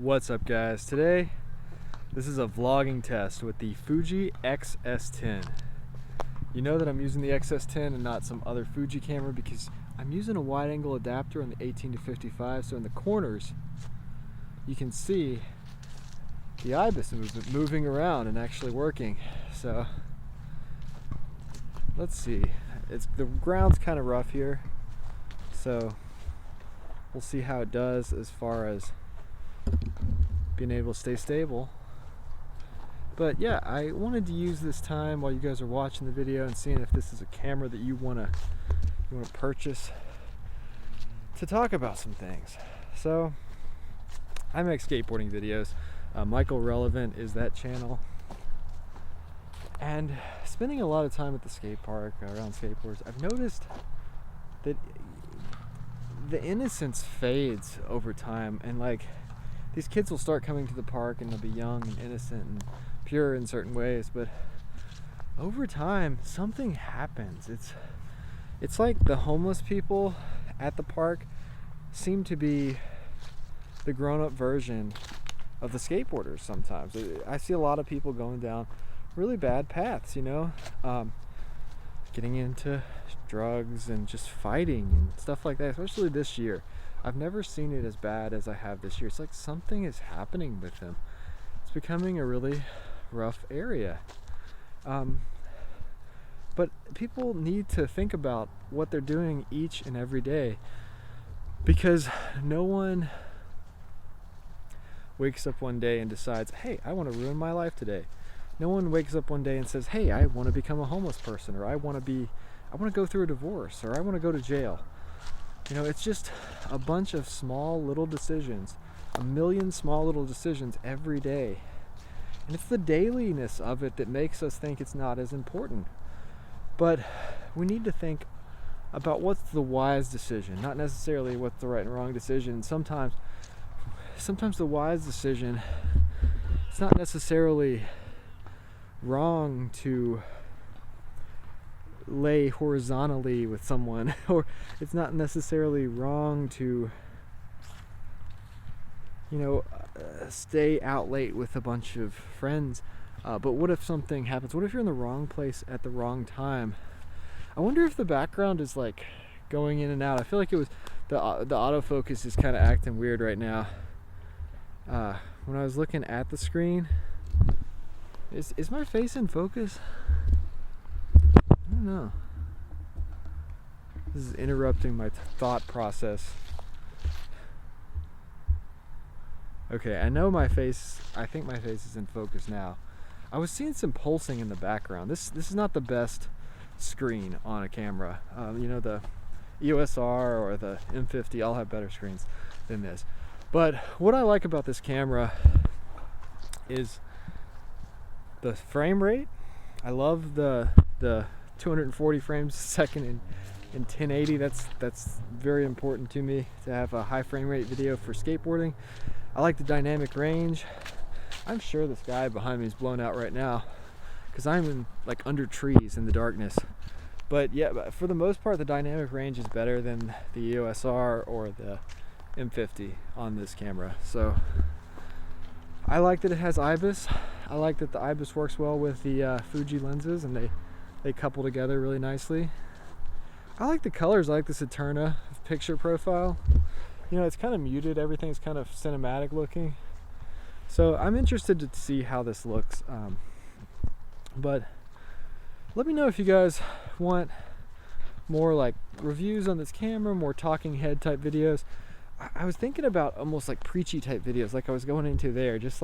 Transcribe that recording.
What's up, guys? Today this is a vlogging test with the Fuji X-S10. You know that I'm using the X-S10 and not some other Fuji camera because I'm using a wide angle adapter on the 18-55, so in the corners you can see the IBIS movement moving around and actually working. So let's see, the ground's kind of rough here, so we'll see how it does as far as being able to stay stable. But yeah, I wanted to use this time while you guys are watching the video and seeing if this is a camera that you want to purchase to talk about some things. So I make skateboarding videos. Michael Relevant is that channel, and spending a lot of time at the skate park around skateboards, I've noticed that the innocence fades over time, and like these kids will start coming to the park and they'll be young and innocent and pure in certain ways, but over time something happens. It's like the homeless people at the park seem to be the grown-up version of the skateboarders sometimes. I see a lot of people going down really bad paths, getting into drugs and just fighting and stuff like that, especially this year. I've never seen it as bad as I have this year. It's like something is happening with them. It's becoming a really rough area. But people need to think about what they're doing each and every day, because no one wakes up one day and decides, hey, I want to ruin my life today. No one wakes up one day and says, hey, I want to become a homeless person, or I want to go through a divorce, or I want to go to jail. It's just a bunch of small little decisions, a million small little decisions every day. And it's the dailiness of it that makes us think it's not as important. But we need to think about what's the wise decision, not necessarily what's the right and wrong decision. Sometimes the wise decision, it's not necessarily wrong to lay horizontally with someone, or it's not necessarily wrong to stay out late with a bunch of friends, but what if something happens? What if you're in the wrong place at the wrong time? I wonder if the background is like going in and out. I feel like it was the autofocus is kind of acting weird right now. When I was looking at the screen, is my face in focus? I don't know. This is interrupting my thought process. Okay, I think my face is in focus now. I was seeing some pulsing in the background. This is not the best screen on a camera. The EOS R or the M50 all have better screens than this. But what I like about this camera is the frame rate. I love the 240 frames a second in 1080. That's very important to me, to have a high frame rate video for skateboarding. I like the dynamic range. I'm sure the sky behind me is blown out right now because I'm in under trees in the darkness. But yeah, for the most part, the dynamic range is better than the EOS R or the M50 on this camera. So I like that it has IBIS. I like that the IBIS works well with the Fuji lenses, and they couple together really nicely. I like the colors. I like this Eterna picture profile. It's kind of muted. Everything's kind of cinematic looking. So I'm interested to see how this looks. But let me know if you guys want more reviews on this camera, more talking head type videos. I was thinking about almost preachy type videos, like I was going into there, just